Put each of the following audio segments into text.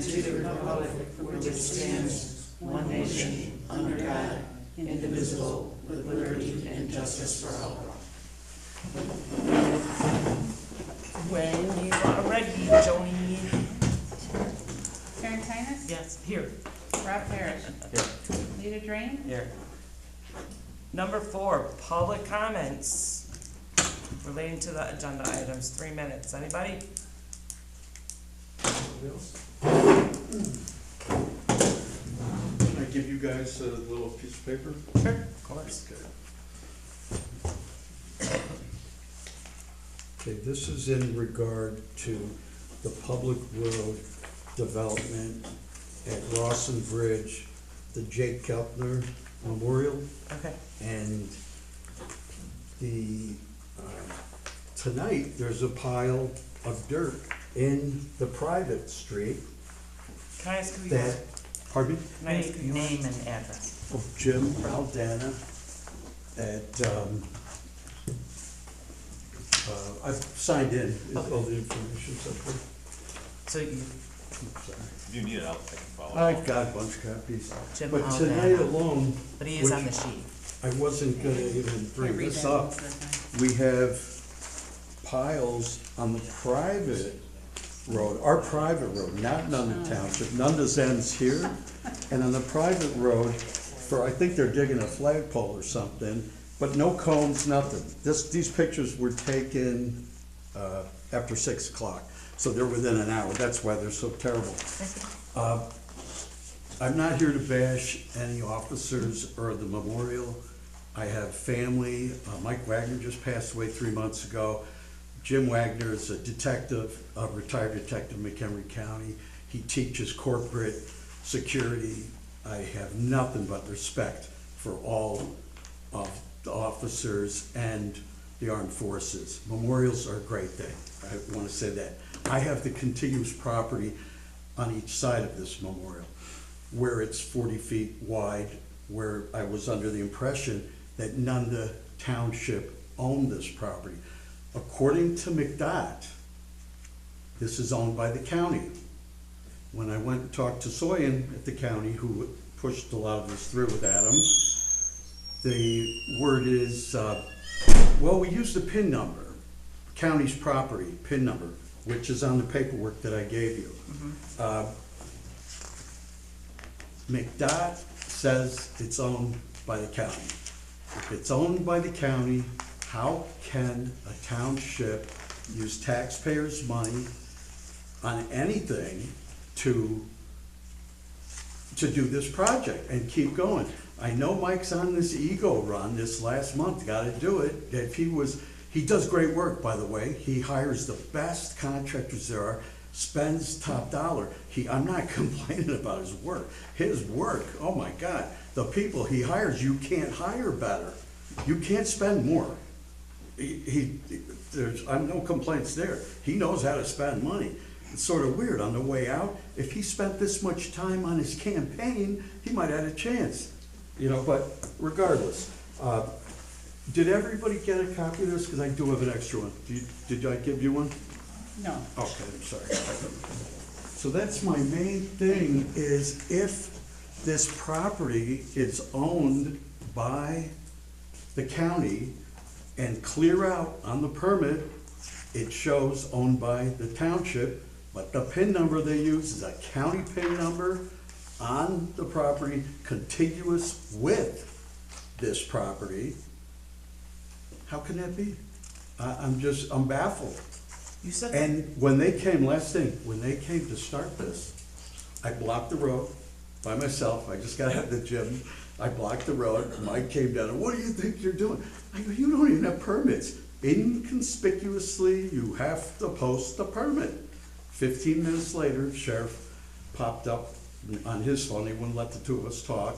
and to the republic for which it stands, one nation, under God, indivisible, with liberty and justice for all. When you are ready, Joni. Karen Tynas? Yes, here. Rob Parrish? Lita Drain? Here. Number 4, public comments relating to the agenda items. 3 minutes. Anybody? Can I give you guys a little piece of paper? Sure, of course. Okay, this is in regard to the public road development at Rawson Bridge, the Jake Keltner Memorial, Okay. and tonight, there's a pile of dirt in the private street Can I ask who you that, are? pardon me? Can I ask who you are? Name and address. Of Jim Aldana at, I've signed in, all the information's up there. So you, Sorry. If you need it, I can follow. I got a bunch of copies, Jim but Aldana. tonight alone, But he is on the sheet. I wasn't gonna even bring Read this that up. most of the time. We have piles on the private road, our private road, not Nunda Township. Nunda's ends here, and on the private road, I think they're digging a flagpole or something, but no cones, nothing. These pictures were taken, after 6 o'clock, so they're within an hour, that's why they're so terrible. I'm not here to bash any officers or the memorial. I have family. Mike Wagner just passed away 3 months ago. Jim Wagner is a detective, a retired detective in McHenry County. He teaches corporate security. I have nothing but respect for all of the officers and the armed forces. Memorials are a great thing. I want to say that. I have the contiguous property on each side of this memorial, where it's 40 feet wide, where I was under the impression that Nunda Township owned this property. According to McDOT, this is owned by the county. When I went and talked to Soyan at the county, who pushed a lot of this through with Adam, the word is, well, we used the PIN number, county's property PIN number, which is on the paperwork that I gave you. McDOT says it's owned by the county. If it's owned by the county, how can a township use taxpayers' money on anything to do this project and keep going? I know Mike's on this ego run this last month, gotta do it. If he does great work, by the way. He hires the best contractors there are, spends top dollar. I'm not complaining about his work. His work, oh my God, the people he hires, you can't hire better. You can't spend more. I'm no complaints there. He knows how to spend money. It's sort of weird on the way out. If he spent this much time on his campaign, he might have had a chance, but regardless. Did everybody get a copy of this? Because I do have an extra one. Did I give you one? No. Okay, I'm sorry. So that's my main thing, is if this property is owned by the county and clear out on the permit, it shows owned by the township, but the PIN number they use is a county PIN number on the property contiguous with this property. How can that be? I'm baffled. you said And when they came, last thing, when they came to start this, I blocked the road by myself. I just got out of the gym. I blocked the road. Mike came down, and what do you think you're doing? I go, you don't even have permits. Inconspicuously, you have to post the permit. 15 minutes later, sheriff popped up on his phone. He wouldn't let the two of us talk.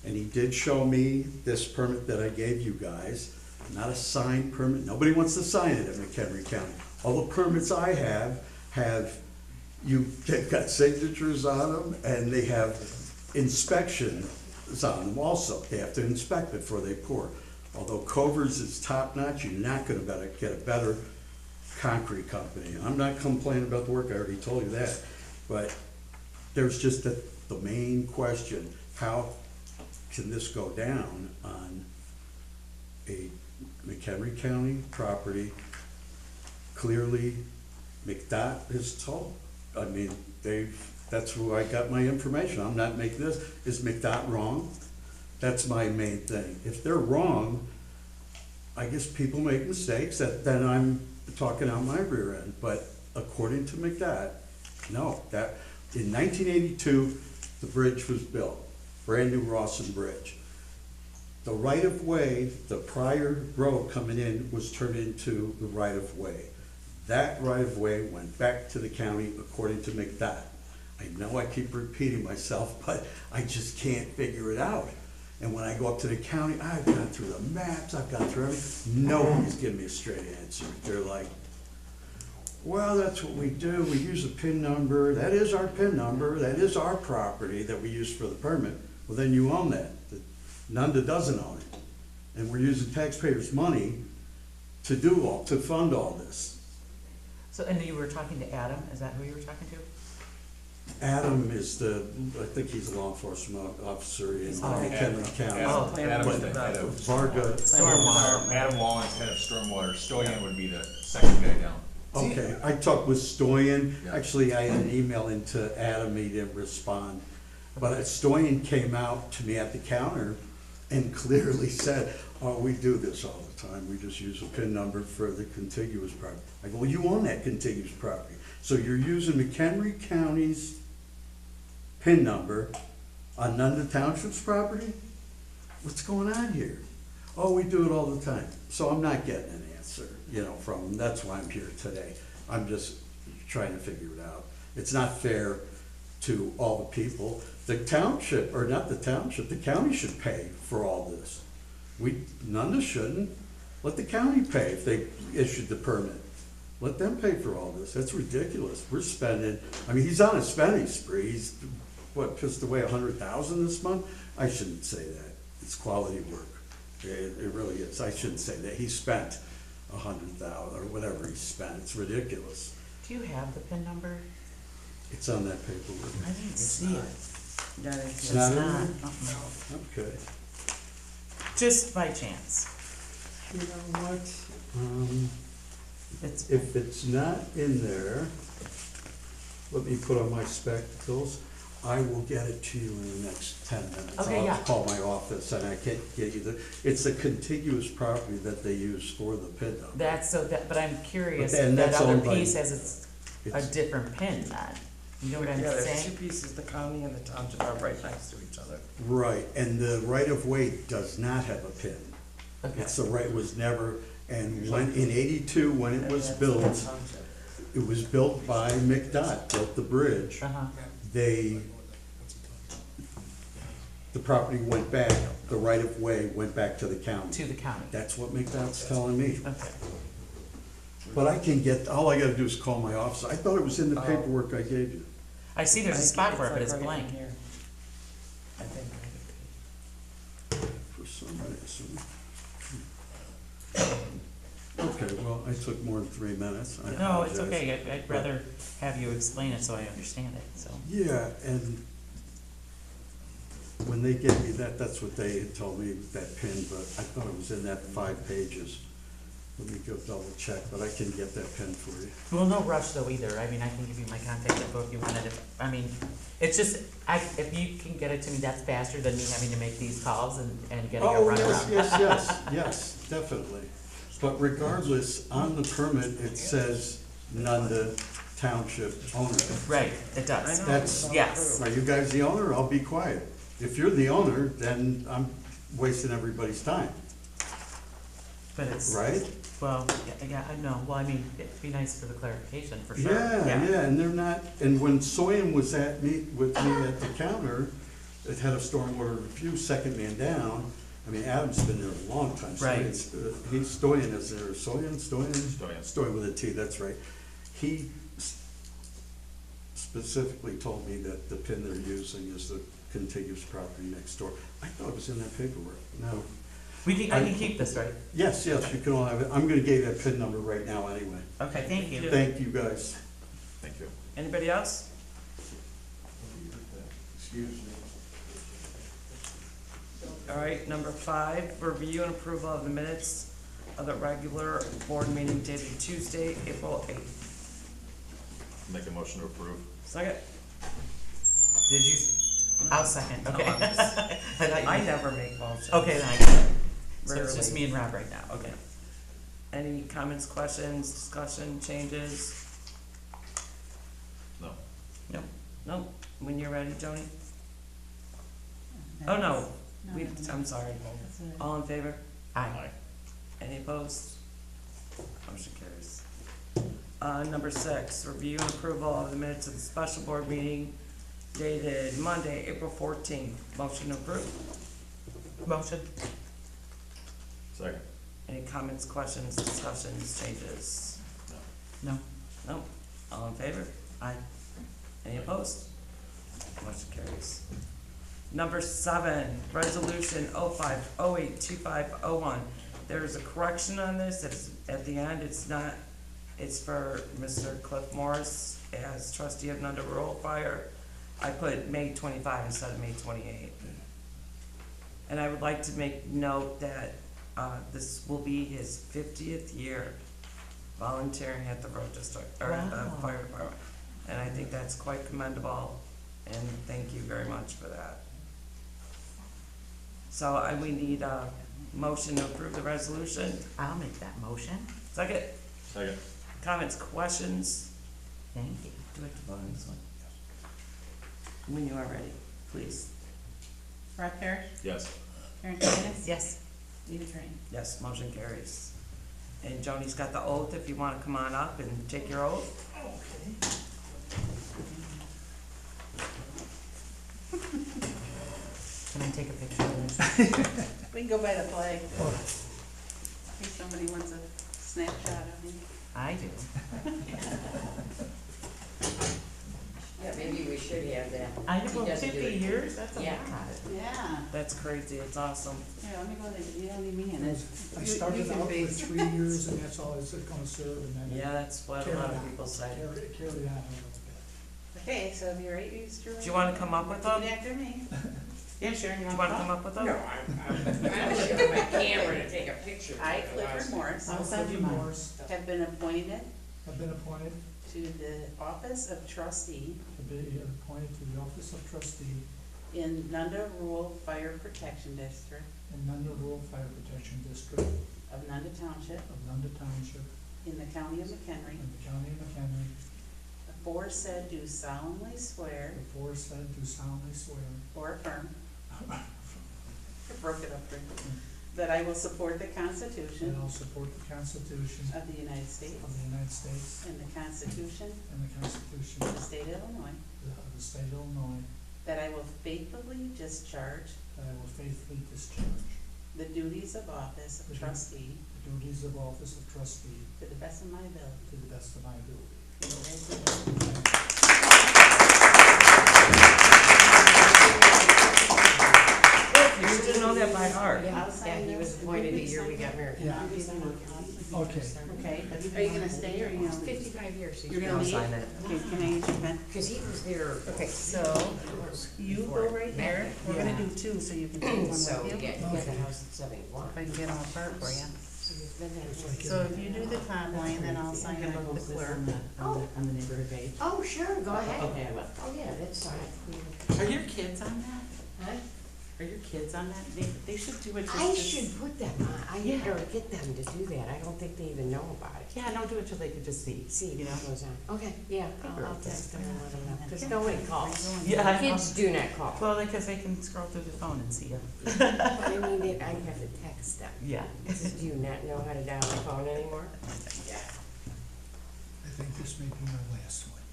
And he did show me this permit that I gave you guys. Not a signed permit. Nobody wants to sign it in McHenry County. All the permits I have, they've got signatures on them, and they have inspections on them also. They have to inspect before they pour. Although Covers is top-notch, you're not gonna get a better concrete company. I'm not complaining about the work, I already told you that. But there's just the main question, how can this go down on a McHenry County property? Clearly, McDOT is told, I mean, that's who I got my information, I'm not making this, is McDOT wrong? That's my main thing. If they're wrong, I guess people make mistakes, then I'm talking out my rear end, but according to McDOT, no, in 1982, the bridge was built, brand new Rawson Bridge. The right-of-way, the prior road coming in was turned into the right-of-way. That right-of-way went back to the county according to McDOT. I know I keep repeating myself, but I just can't figure it out. And when I go up to the county, I've gone through the maps, I've gone through everything, nobody's giving me a straight answer. They're like, well, that's what we do, we use a PIN number, that is our PIN number, that is our property that we use for the permit. Well, then you own that. Nunda doesn't own it. And we're using taxpayers' money to fund all this. So, and you were talking to Adam, is that who you were talking to? Adam is I think he's a law enforcement officer in McHenry County. Oh. Adam's the head of, Varga, Stormwater. Adam Walling's head of stormwater, Stoyan would be the second guy down. okay, I talked with Stoyan, Yeah. actually, I had an email into Adam, he didn't respond. But Stoyan came out to me at the counter and clearly said, oh, we do this all the time, we just use a PIN number for the contiguous property. I go, well, you own that contiguous property, so you're using McHenry County's PIN number on Nunda Township's property? What's going on here? Oh, we do it all the time. So I'm not getting an answer, from them. That's why I'm here today. I'm just trying to figure it out. It's not fair to all the people. The township, or not the township, the county should pay for all this. Nunda shouldn't. Let the county pay if they issued the permit. Let them pay for all this. That's ridiculous. We're spending, he's on a spending spree. He's, pissed away $100,000 this month? I shouldn't say that. It's quality work. It really is. I shouldn't say that. He spent $100,000 or whatever he spent. It's ridiculous. Do you have the PIN number? It's on that paperwork. I didn't see it. It's not in there? Okay. Just by chance. You know what? It's, If it's not in there, let me put on my spectacles. I will get it to you in the next 10 minutes. Okay, yeah. I'll call my office and I can get you it's a contiguous property that they use for the PIN number. but I'm curious, But then that that's other owned by- piece has a It's- different PIN then. You know what I'm Yeah, there's two saying? pieces, the county and the township are right next to each other. Right, and the right-of-way does not have a PIN. Okay. It's the right, was never, and when, in 82, when it was built, it was built by McDOT, built the bridge. Uh-huh. The property went back, the right-of-way went back to the county. To the county. That's what McDOT's telling me. Okay. But I can get, all I gotta do is call my office. I thought it was in the paperwork I gave you. I see there's a spot for it, but it's blank. I think. For some reason. Okay, well, I took more than 3 minutes. I No, it's apologize. okay. I'd rather have you explain it so I understand it, so. Yeah, and when they gave me that, that's what they had told me, that PIN, but I thought it was in that 5 pages. Let me go double check, but I can get that PIN for you. Well, no rush though either. I mean, I can give you my contact info if you wanted it. It's just, if you can get it to me, that's faster than me having to make these calls and getting a Oh, runaround. yes, definitely. But regardless, on the permit, it says Nunda Township owner. Right, it does. I know. That's, Yes. are you guys the owner? I'll be quiet. If you're the owner, then I'm wasting everybody's time, But it's, right? well, yeah, I know. Well, I mean, it'd be nice for the clarification, for sure. Yeah, and they're not, and when Soyan was with me at the counter, it had a stormwater review, second man down. Adam's been there a long time. Right. Stoyan is there, Stoyan with a T, that's right. He specifically told me that the PIN they're using is the contiguous property next door. I thought it was in that paperwork. No. I can keep this, right? Yes, you can all have it. I'm gonna give you that PIN number right now anyway. Okay, thank you. Thank you, guys. Thank you. Anybody else? All right, number 5, review and approval of the minutes of the regular board meeting dated Tuesday, April 8th. Make a motion to approve. Second? Did you? I'll second, okay. No, I thought you- I never make motions. Okay, then I got it. So it's just Rarely. me and Rob right now, okay. Any comments, questions, discussion, changes? No. No. No? When you're ready, Joni? Oh, no. I'm sorry. All in favor? Aye. Any opposed? Motion carries. Number 6, review and approval of the minutes of the special board meeting dated Monday, April 14th. Motion approved. Motion. Second. Any comments, questions, discussions, changes? No. No? All in favor? Aye. Any opposed? Motion carries. Number 7, resolution 05082501. There is a correction on this, it's at the end, it's not, it's for Mr. Cliff Morris as trustee of Nunda Rural Fire. I put May 25 instead of May 28. And I would like to make note that, this will be his 50th year volunteering at the road district, or at the Wow. fire department. And I think that's quite commendable, and thank you very much for that. So we need a motion to approve the resolution. I'll make that motion. Second, Second. comments, questions? Thank you. Do I have to vote on this one? When you are ready, please. Rob Parrish, Yes. Karen Titus, Yes. Rita Drain. Yes, motion carries. And Joni's got the oath, if you wanna come on up and take your oath. Can I take a picture of this? We can go by the flag. In case somebody wants a snapshot of me. I do. Yeah, maybe we should have that. I He know, doesn't do 50 it. years, that's a Yeah. lot. Yeah. That's crazy, it's awesome. Here, let me go, you don't need me in it. I You- started you can out be- with 3 years and that's all I was gonna serve and then Yeah, that's what a lot of people say. carried on a little bit. Okay, so if you're right, you just. Do you wanna come up with them? Repeat after me. Yeah, sure, you Do you want wanna to come up with them? I'm showing my camera to take a picture. I, Clifford Morris, I'll send you Clifford mine. Morris, have been appointed have been appointed to the office of trustee to the office of trustee in Nunda Rural Fire Protection District in Nunda Rural Fire Protection District of Nunda Township of Nunda Township in the county of McHenry. in the county of McHenry. Aforesaid do solemnly swear Aforesaid do solemnly swear or affirm, I broke it up for you, that I will support the that Constitution I will support the Constitution of the United States of the United States and the Constitution and the Constitution of the State of Illinois, of the state of Illinois, that I will faithfully discharge that I will faithfully discharge the duties of office of trustee the duties of office of trustee to the best of my ability. to the best of my ability. You should know that by heart. I'll sign he was this. appointed the year we got married. Yeah. Okay. Okay, are you gonna stay or are you gonna leave? 55 years. You're gonna I'll leave? sign it. Okay, can I use your pen? Because he was there. Okay, so you go right there. We're gonna do two, so you can take one So, with you. yeah, he got the house at 71. If I can get them apart for you. So he's been there. So if you do the top line, then I'll sign it with the clerk. On the neighborhood page. Oh, sure, go ahead. Okay, I will. Oh, yeah, that's fine. Are your kids on that? Huh? Are your kids on that? They should do it just. I should put them on. I Yeah. never get them to do that. I don't think they even know about it. Yeah, don't do it till they can just see. See You know? what goes on. Okay, yeah, I'll text them and let them know. Because Yeah. nobody calls. Yeah, I know. Kids do not call. Well, because they can scroll through the phone and see you. But I mean, I have to text them. Yeah. Do you not know how to dial the phone anymore? Yeah. I think this may be my last one.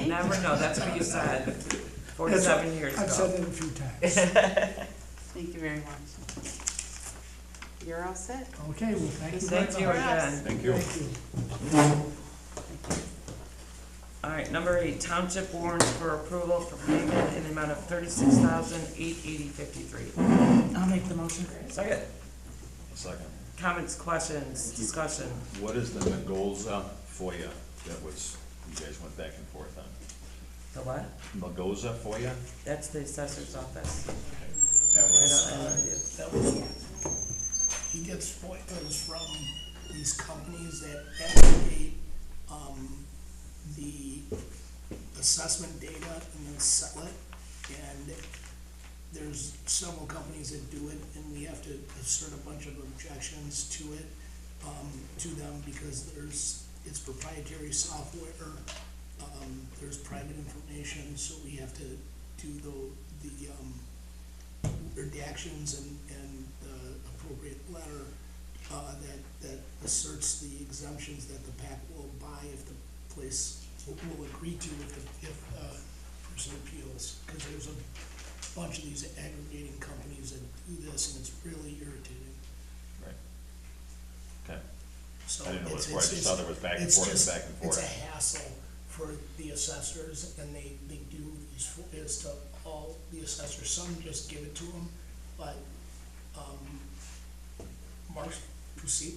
You never know, that's what you said 47 years I've said ago. it a few times. Thank you very much. You're all set? Okay, well, thank you very much. Thank you again. Thank you. Thank you. All right, number 8, township warrants for approval for payment in the amount of $36,880.53. I'll make the motion. Second, Second. comments, questions, discussion. What is the goals for you? That was, you guys went back and forth on? The what? Magoza FOIA? That's the assessor's office. That I was, don't know. that was, he gets FOIAs from these companies that aggregate, the assessment data and then sell it. And there's several companies that do it, and we have to assert a bunch of objections to it, to them, because it's proprietary software, there's private information, so we have to do the redactions and the appropriate letter, that asserts the exemptions that the PAC will buy if the place will agree to if person appeals, because there's a bunch of these aggregating companies that do this, and it's really irritating. Right. Okay. So I didn't know what it's- it was. I just it's- thought there was back and it's forth and just- back and forth. It's a hassle for the assessors, and they do these FOIAs to all the assessors. Some just give it to them, but, Mark's Pussy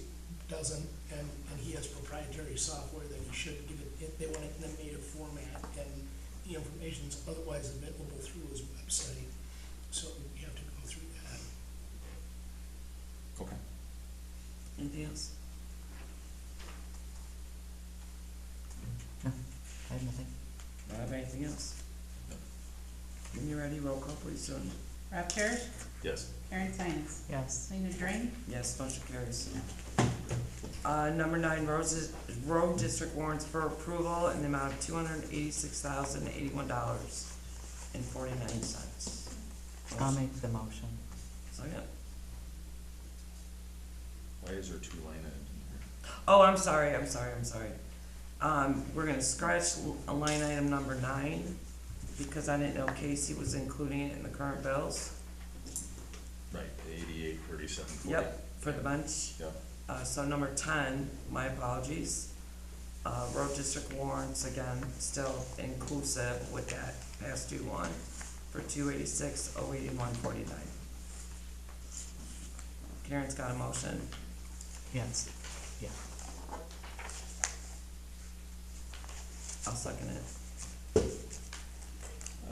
doesn't, and he has proprietary software that he should give it, they want it in a native format, and the information's otherwise available through his website, so we have to go through that. Okay. Anything else? No, I have nothing. Do I have anything else? When you're ready, roll call please, Sonia. Rob Parrish, Yes. Karen Sinus, Yes. Lena Drain, Yes, motion carries. Number 9, road district warrants for approval in the amount of $286,081.49. I'll make the motion. Second. Why is there 2 line items in here? Oh, I'm sorry. We're gonna scratch a line item number 9, because I didn't know Casey was including it in the current bills. Right, 883740. Yep, for the bench. Yep. So number 10, my apologies. Road district warrants, again, still inclusive with that past due one for 286,081.49. Karen's got a motion. Yes. Yeah. I'll second it.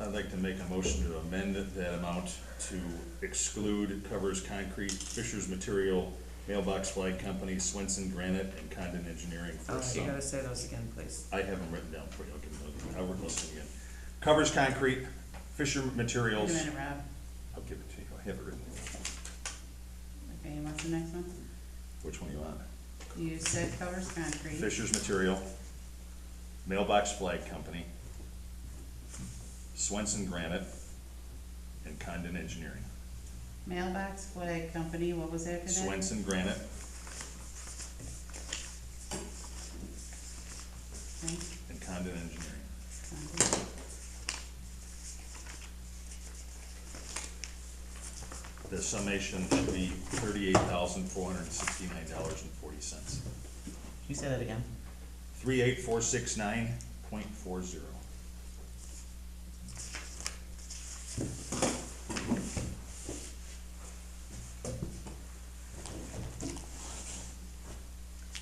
I'd like to make a motion to amend that amount to exclude Covers Concrete, Fisher's Material, Mailbox Flag Company, Swenson Granite, and Condon Engineering for All right, you some. gotta say those again, please. I have them written down for you, I'll give them those, I'll listen again. Covers Concrete, Fisher wait a Materials, minute, Rob, I'll give it to you, I have it written. okay, and what's the next one? Which one do you want? You said Covers Concrete. Fisher's Material, Mailbox Flag Company, Swenson Granite, and Condon Engineering. Mailbox Flag Company, what was after that? Swenson Granite, Okay. and Condon Engineering. The summation should be $38,469.40. You say that again? 38469.40.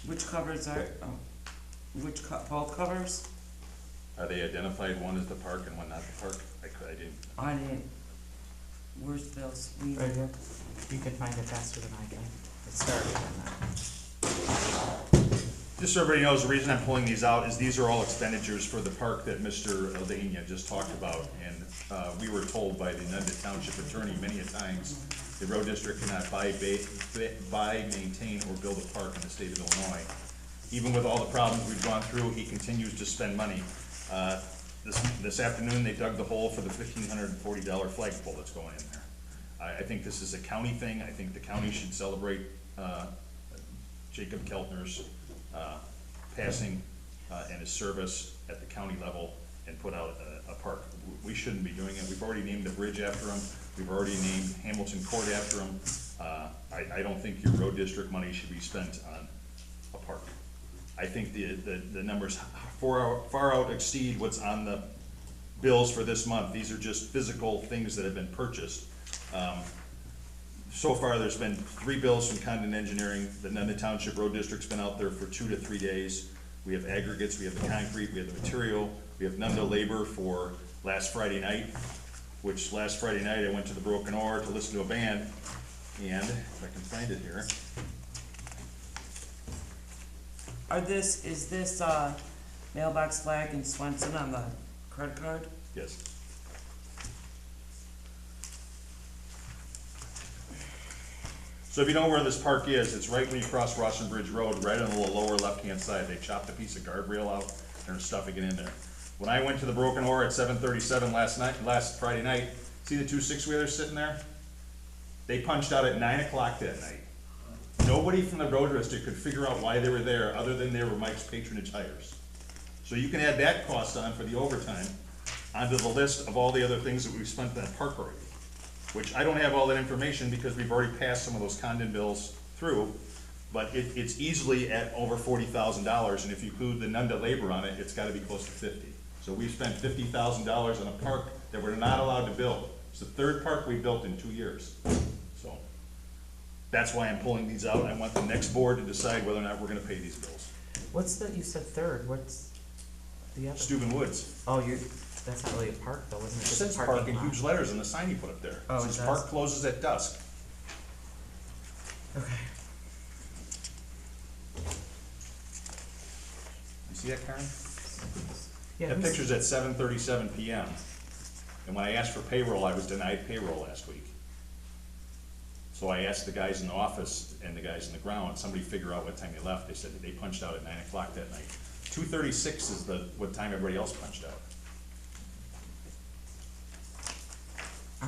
Which covers are, both covers? Are they identified, one is the park and one not the park? I didn't. I didn't. Where's Bill's? Right here. You can find it faster than I can. It started on that. Just so everybody knows, the reason I'm pulling these out is these are all expenditures for the park that Mr. Aldania just talked about. And we were told by the Nunda Township attorney many a times, the road district cannot buy, maintain, or build a park in the state of Illinois. Even with all the problems we've gone through, he continues to spend money. This afternoon, they dug the hole for the $1,540 flagpole that's going in there. I think this is a county thing. I think the county should celebrate Jacob Keltner's passing and his service at the county level and put out a park. We shouldn't be doing it. We've already named the bridge after him. We've already named Hamilton Court after him. I don't think your road district money should be spent on a park. I think the numbers far out exceed what's on the bills for this month. These are just physical things that have been purchased. So far, there's been 3 bills from Condon Engineering. The Nunda Township Road District's been out there for 2 to 3 days. We have aggregates, we have the concrete, we have the material, We have Nunda Labor for last Friday night, which last Friday night I went to the Broken Oar to listen to a band, and if I can find it here. Is this mailbox flag in Swenson on the credit card? Yes. So if you know where this park is, it's right when you cross Russian Bridge Road, right on the lower left-hand side. They chopped a piece of guardrail out and are stuffing it in there. When I went to the Broken Oar at 7:37 last Friday night, see the two six-wheelers sitting there? They punched out at 9 o'clock that night. Nobody from the road district could figure out why they were there, other than they were Mike's patronage hires. So you can add that cost on for the overtime onto the list of all the other things that we've spent in that park already. Which I don't have all that information because we've already passed some of those condon bills through, but it's easily at over $40,000, and if you include the Nunda labor on it, it's gotta be close to 50. So we've spent $50,000 on a park that we're not allowed to build. It's the third park we built in 2 years. So that's why I'm pulling these out. I want the next board to decide whether or not we're gonna pay these bills. What's the, you said third, what's the other? Steuben Woods. Oh, that's not really a park though, isn't it? It Just a says parking park in lot? huge letters in the sign you put up there. Oh, It it says does? park closes at dusk. Okay. You see that, Karen? Yeah, That who's- picture's at 7:37 PM. And when I asked for payroll, I was denied payroll last week. So I asked the guys in the office and the guys in the ground, somebody figure out what time they left. They said that they punched out at 9 o'clock that night. 2:36 is what time everybody else punched out.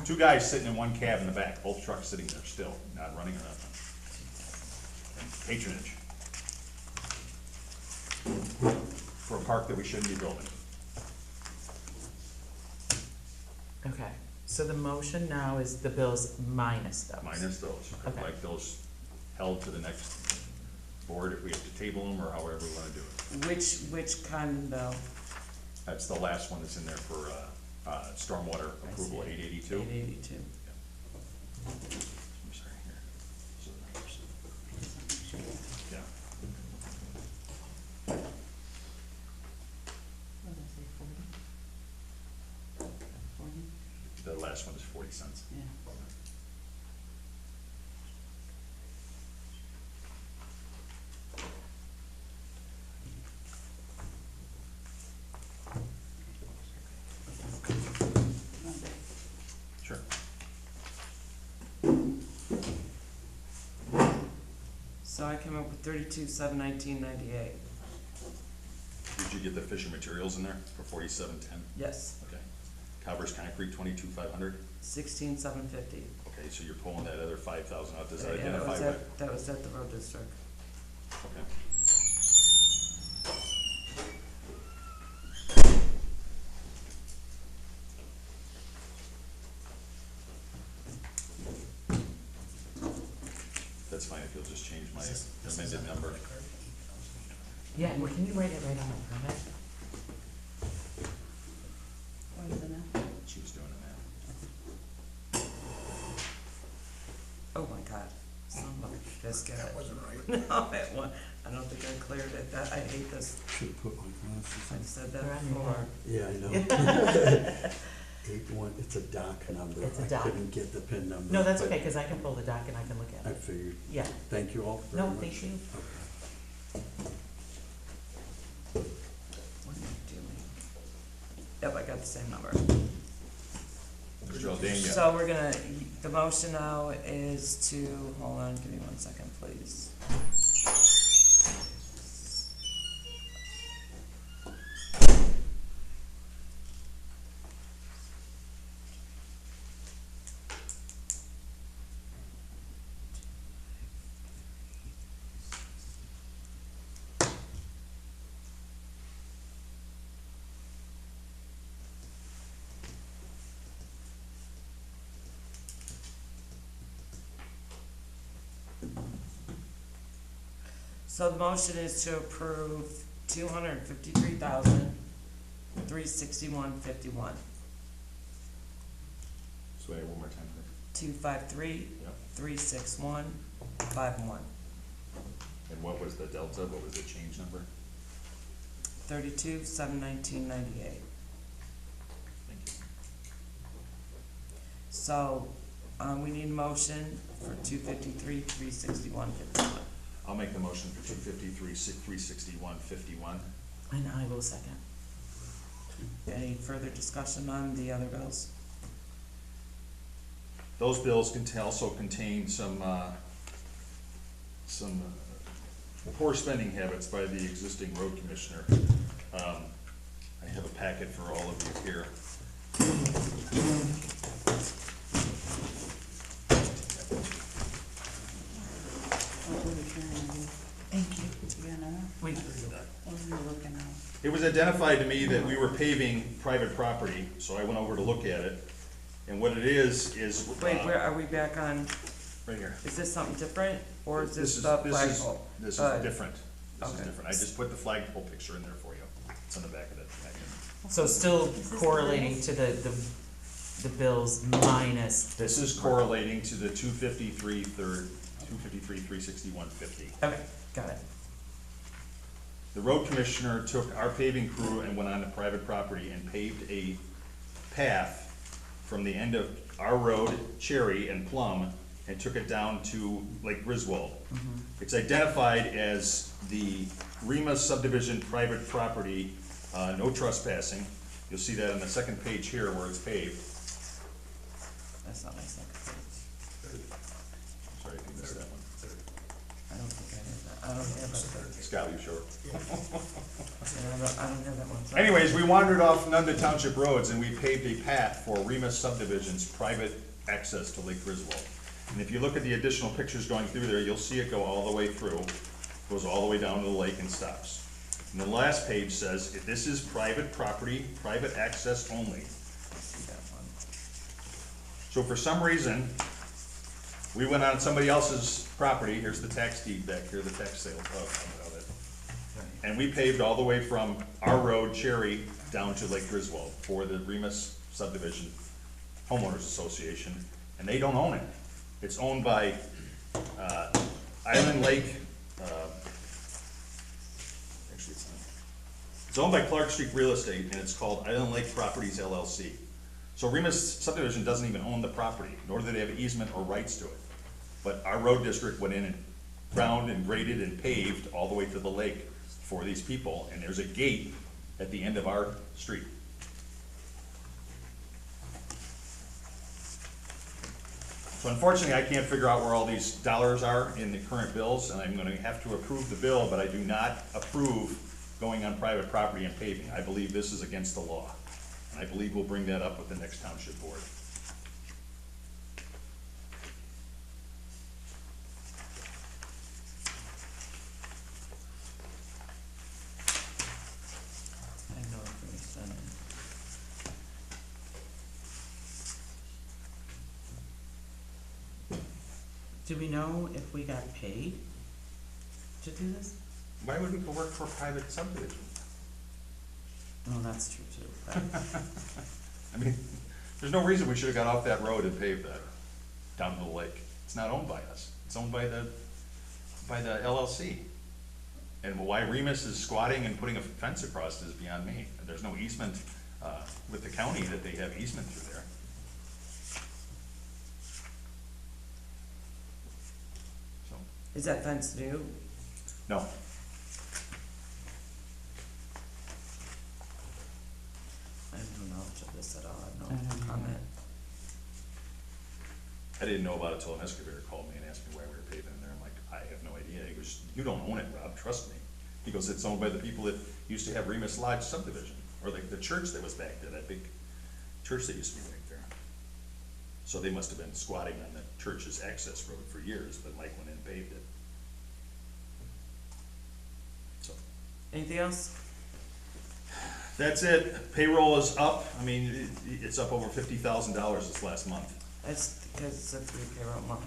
Two guys sitting in one cab in the back, both trucks sitting there still, not running or nothing. Patronage. For a park that we shouldn't be building. Okay, so the motion now is the bills minus those. Minus those. I'd Okay. like those held to the next board if we have to table them or however we wanna do it. Which condon bill? That's the last one that's in there for, stormwater I approval, see. 882. 882. I'm sorry, here. So the numbers. Yeah. What did I say, 40? 40? The last one is 40 cents. Yeah. Monday. Sure. So I came up with 32,719.98. Did you get the Fisher Materials in there for 4710? Yes, Okay. Covers Concrete, 22,500? 16,750. Okay, so you're pulling that other 5,000 out. Does that Yeah, identify what? that was at the road district. Okay. That's fine if you'll just change my amended number. Yeah, and can you write it right on the permit? What is it now? She was doing it now. Oh my God, son of a biscuit. That wasn't right. No, it wa- I don't think I cleared it. I hate this. Should've put my glasses I on. said They're that on your before. head. Yeah, I know. 81, it's a dock number. It's a dock. I couldn't get the PIN number. No, that's but okay, cause I can pull the doc and I can look I at it. figured. Yeah, Thank you all very no, much. thank you. Okay. What am I doing? Yep, I got the same number. Mr. Aldana. So we're gonna, the motion now is to, hold on, give me 1 second, please. So the motion is to approve 253,361.51. So wait, one more time. 253,361.51. And what was the delta? What was the change number? $32,719.98. So, we need a motion for $253,361.51. I'll make the motion for 253,361.51. And I will second. Any further discussion on the other bills? Those bills also contain some poor spending habits by the existing road commissioner. I have a packet for all of you here. Thank you. You know, Wait, what are you looking at? It was identified to me that we were paving private property, so I went over to look at it. And what it is. Wait, where, are we back on, Right here. is this something different, or is This this is- the this is- flagpole? This is different. This is Okay. different. I just put the flagpole picture in there for you. It's on the back of it. so still correlating to the bills minus This is correlating to the 253,361.50. Okay, got it. The road commissioner took our paving crew and went on to private property and paved a path from the end of our road, Cherry and Plum, and took it down to Lake Griswold. It's identified as the Remus subdivision private property, no trespassing. You'll see that on the second page here where it's paved. That's not my second page. Sorry if you missed that one. I don't think I have that. I don't have that. Scott, you sure? I don't have that one. Sorry. Anyways, we wandered off Nunda Township roads and we paved a path for Remus subdivision's private access to Lake Griswold. And if you look at the additional pictures going through there, you'll see it go all the way through, goes all the way down to the lake and stops. And the last page says, if this is private property, private access only. See that one. So for some reason, we went on somebody else's property, here's the tax deed back here, the tax sale of it. And we paved all the way from our road, Cherry, down to Lake Griswold for the Remus subdivision homeowners association, and they don't own it. It's owned by, Island Lake, actually it's not. It's owned by Clark Street Real Estate, and it's called Island Lake Properties LLC. So Remus subdivision doesn't even own the property, nor do they have easement or rights to it. But our road district went in and ground and graded and paved all the way to the lake for these people, and there's a gate at the end of our street. So unfortunately, I can't figure out where all these dollars are in the current bills, and I'm gonna have to approve the bill, but I do not approve going on private property and paving. I believe this is against the law, and I believe we'll bring that up with the next township board. I know if we send it. Do we know if we got paid to do this? Why would people work for a private subdivision? Well, that's true too, but I mean, there's no reason we should have got off that road and paved that down to the lake. It's not owned by us. It's owned by the LLC. And why Remus is squatting and putting a fence across is beyond me. There's no easement, with the county that they have easement through there. So, Is that fence new? no, I have no knowledge of this at all. I have I no don't comment. I didn't know about it till an excavator called me and asked me why we were paving in there. I'm like, I have no idea. He goes, you don't own it, Rob, trust me. He goes, it's owned by the people that used to have Remus Lodge subdivision, or the church that was back there, that big church that used to be back there. So they must have been squatting on the church's access road for years, but Mike went in and paved it. So, Anything else? that's it. Payroll is up. I mean, it's up over $50,000 this last month. That's because it's a 3 payroll month.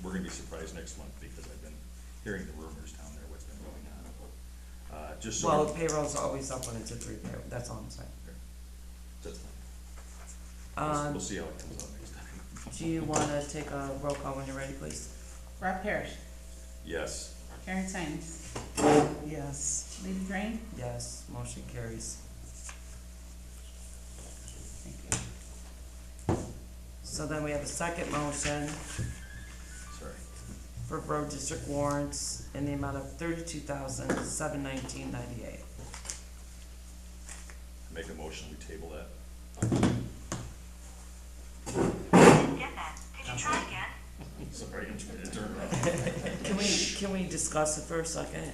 We're gonna be surprised next month because I've been hearing the rumors down there, what's been going on. Just so. Well, payroll's always up when it's a 3 payroll, that's all I'm saying. That's fine. We'll see how it comes out next time. Do you wanna take a roll call when you're ready, please? Rob Parrish, Yes. Karen Sines, Yes. Lady Green? Yes, motion carries. Thank you. So then we have a second motion Sorry. for road district warrants in the amount of $32,719.98. Make a motion, we table that. Get that. Could you try again? Sorry, I'm trying to turn around. Can we discuss it for a second?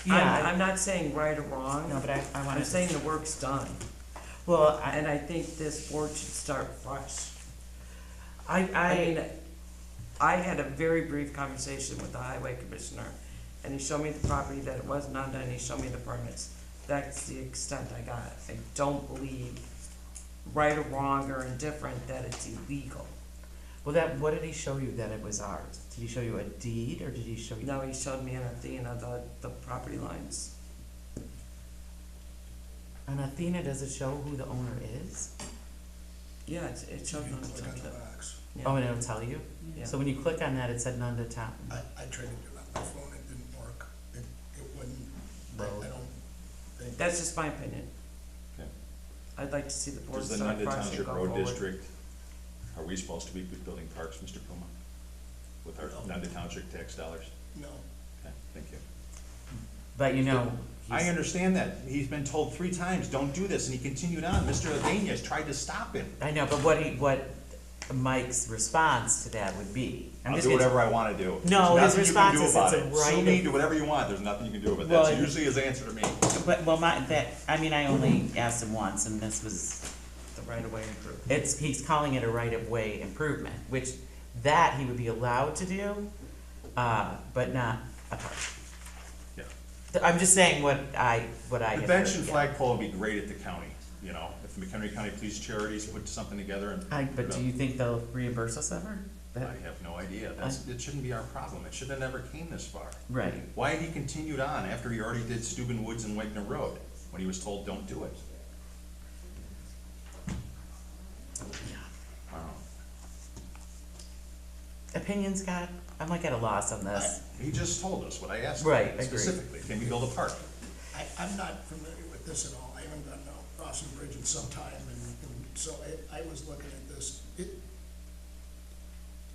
Yeah, I'm not saying right or wrong. No, but I I'm wanna. saying the work's done, Well, and I think this board should start fresh. I I mean, I had a very brief conversation with the highway commissioner, and he showed me the property that it was not done, and he showed me the permits. That's the extent I got. I don't believe, right or wrong or indifferent, that it's illegal. well, what did he show you that it was ours? Did he show you a deed, or did he show you? No, he showed me an Athena, the property lines. On Athena, does it show who the owner is? Yeah, it showed You on the click on the template. box. Yeah. Oh, and it'll tell you? Yeah. So when you click on that, it said Nunda Town. I tried to do it on my phone, it didn't work. It wouldn't, I Well- don't think. That's just my opinion. Okay. I'd like to see the board Does the start Nunda fresh and Township go Road forward. District, are we supposed to be building parks, Mr. Puma? With our No. Nunda Township tax dollars? No, Okay, thank you. But you know, I he's- understand that. He's been told 3 times, don't do this, and he continued on. Mr. Adania has tried to stop him. I know, but what Mike's response to that would be? I'm I'll just do gonna- whatever I wanna do. No, There's his nothing you can response do is about it's a it. right Sue me, of- do whatever you want, there's nothing you can do about it. Well, That's usually his answer to me. But, well, I mean, I only asked him once, and this was, The right of way improvement. he's calling it a right-of-way improvement, which that he would be allowed to do, but not a park. Yeah. I'm just saying what I The have bench heard, and yeah. flagpole would be great at the county, you know, if the McHenry County Police Charities put something together and. But do you think they'll reimburse us ever? I have no idea. It shouldn't be our problem. It should have never came this far. Right. Why had he continued on after he already did Steuben Woods and Wagner Road, when he was told, don't do it? I don't know. Opinions, Scott? I'm like at a loss on this. He just told us what I asked Right, him agreed. specifically. Can we build a park? I'm not familiar with this at all. I haven't gone to Crossing Bridge in some time, and so I was looking at this.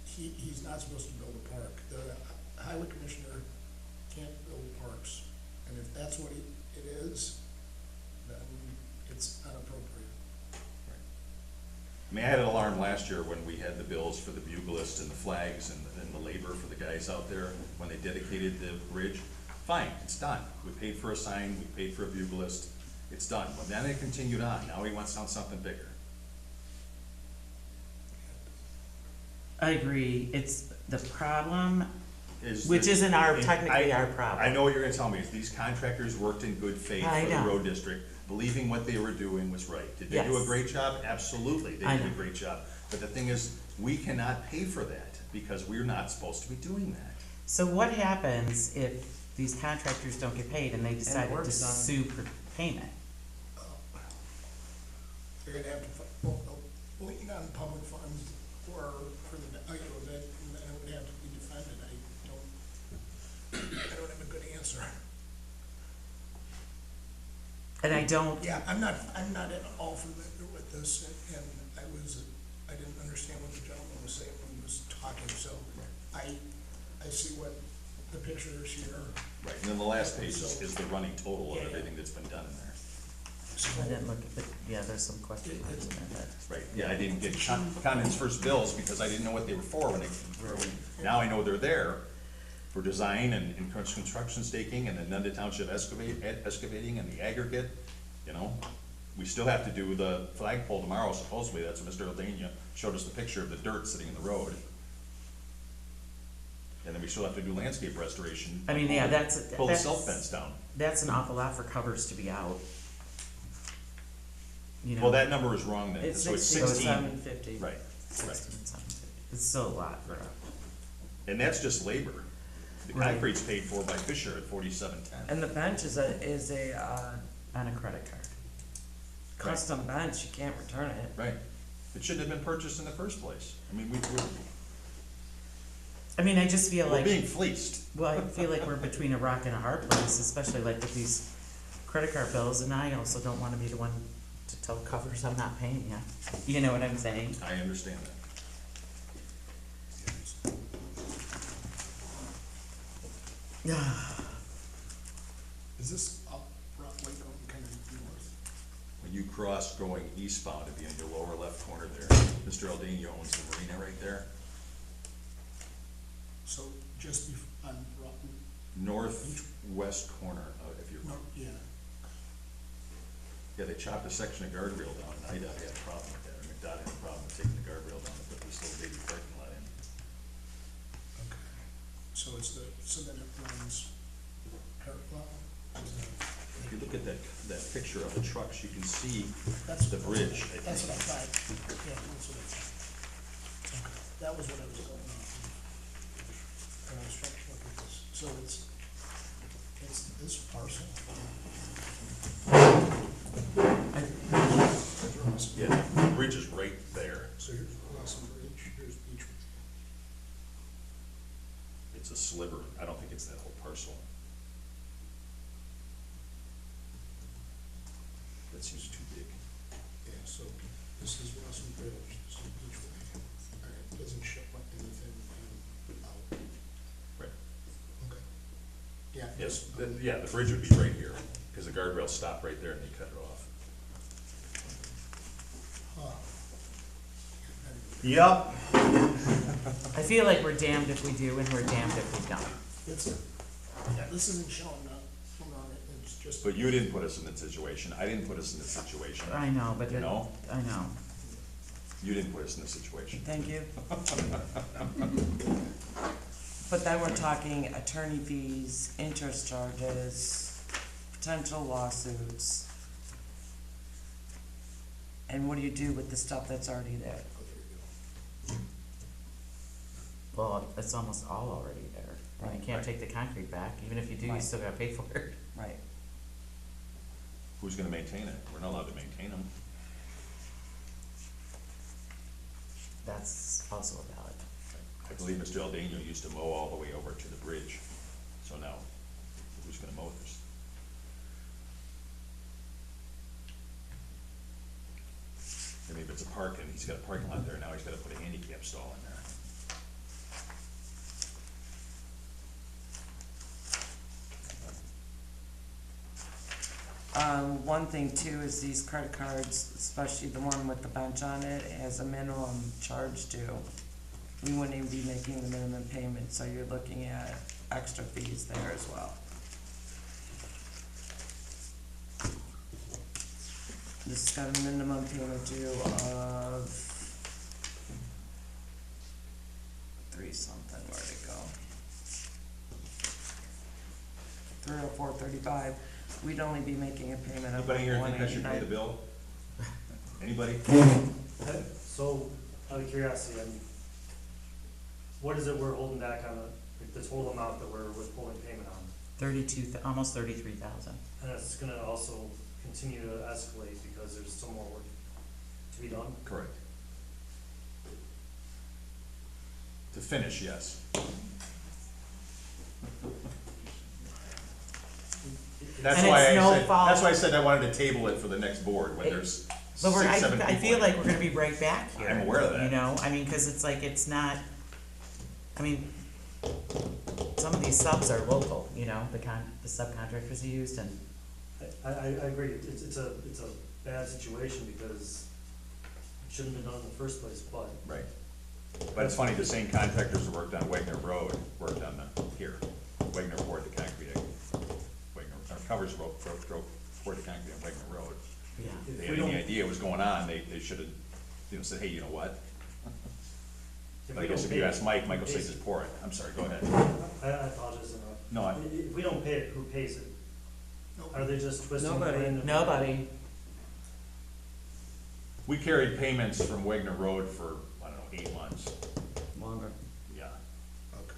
He's not supposed to build a park. The highway commissioner can't build parks, and if that's what it is, then it's inappropriate. I mean, I had an alarm last year when we had the bills for the buglist and the flags and the labor for the guys out there, when they dedicated the bridge. Fine, it's done. We paid for a sign, we paid for a buglist, it's done. But then it continued on. Now he wants something bigger. I agree. It's the problem, Is which that- isn't technically our I problem. know what you're gonna tell me, is these contractors worked in good faith I for the know. road district, believing what they were doing was right. Did they do a Yes. great job? Absolutely, they I did a know. great job. But the thing is, we cannot pay for that, because we're not supposed to be doing that. So what happens if these contractors don't get paid and they decide to work's done. sue for payment? You're gonna have to lean on public funds for the value of it, and then it would have to be defended. I don't have a good answer. And I don't, Yeah, I'm not at all familiar with this, and I didn't understand what the gentleman was saying when he was talking, so I see what the pictures here. Right, and then the last page is the running total of Yeah. everything that's been done in there. I didn't look at the, yeah, there's some question marks in there, but. Right, yeah, I didn't get Condon's first bills because I didn't know what they were for when they, now I know they're there for design and construction staking and the Nunda Township excavating and the aggregate, you know. We still have to do the flagpole tomorrow supposedly, that's Mr. Aldania showed us the picture of the dirt sitting in the road. And then we still have to do landscape restoration. I mean, yeah, Pull the silt fence down. that's an awful lot for covers to be out. You know? Well, that number is wrong then, It's so it's 16,750. Right, right. 16,750. It's still a lot for, And that's just labor. The Right. concrete's paid for by Fisher at 4710. And the bench is a on a credit card. custom bench, you can't return it. Right. It shouldn't have been purchased in the first place. I mean, I mean, I just feel We're like, being fleeced. well, I feel like we're between a rock and a hard place, especially like with these credit card bills, and I also don't wanna be the one to tell covers I'm not paying you. You know what I'm saying? I understand that. Is this up, like, kind of north? When you cross going eastbound, it'd be in your lower left corner there. Mr. Aldana owns the marina right there. So just on Rotten, Northwest corner, if you're, no, yeah, yeah, they chopped a section of guardrail down, and IDOT had a problem with that, or McDOT had a problem with taking the guardrail down and put this little baby parking lot in. okay. So it's so then it runs parallel? If you look at that picture of the trucks, you can see That's the bridge, I That's think. what I thought, yeah, that's what I thought. Okay, that was what I was going off of. And I was trying to look at this, so it's this parcel. Yeah, the bridge is right there. So here's Russell Bridge, here's Beechwood. It's a sliver. I don't think it's that whole parcel. That seems too big. Yeah, so this is Russell Bridge, this is Beechwood. It doesn't show what anything out. Right. Okay. Yeah. Yes, yeah, the bridge would be right here, because the guardrails stop right there and they cut it off. Huh. Yep. I feel like we're damned if we do and we're damned if we don't. It's, yeah, this isn't showing on it, it's just. But you didn't put us in that situation. I didn't put us in this situation. I know, but You know? I know. You didn't put us in this situation. Thank you. But then we're talking attorney fees, interest charges, potential lawsuits. And what do you do with the stuff that's already there? Well, it's almost all already there. And you can't take the concrete back. Even if you do, you Right. still gotta pay for it. Right. Who's gonna maintain it? We're not allowed to maintain them. That's also valid. I believe Mr. Aldana used to mow all the way over to the bridge. So now, who's gonna mow this? I mean, if it's a park and he's got a parking lot there, now he's gotta put a handicap stall in there. One thing too is these credit cards, especially the one with the bench on it, has a minimum charge due. We wouldn't even be making the minimum payment, so you're looking at extra fees there as well. This has got a minimum payment due of three something, where'd it go? 304.35. We'd only be making a payment of Anybody here think I should pay the 189. bill? Anybody? So, out of curiosity, what is it we're holding back on, the total amount that we're withholding payment on? Almost 33,000. And it's gonna also continue to escalate because there's still more work to be done? Correct. To finish, yes. That's And why it's I no said, fault. that's why I said I wanted to table it for the next board, when It- there's But six, seven people. I feel like we're gonna be right back here. I'm aware of that. You know, I mean, cause it's like, it's not, I mean, some of these subs are local, you know, the subcontractors you used, and I agree, it's a bad situation because it shouldn't have been done in the first place, but Right. But it's funny, the same contractors that worked on Wagner Road worked on here. Wagner poured the concrete, Covers poured the concrete on Wagner Road. yeah. If they if had we any don't, idea what was going on, they should have, said, hey, you know what? if But I we guess don't if pay you it, ask Mike, Mike will who say pays just pour it. I'm sorry, go ahead. I apologize, No, if we don't pay it, who pays it? Are they just twisting? the Nobody. wind of- Nobody. we carried payments from Wagner Road for, I don't know, 8 months. Longer. Yeah. Okay.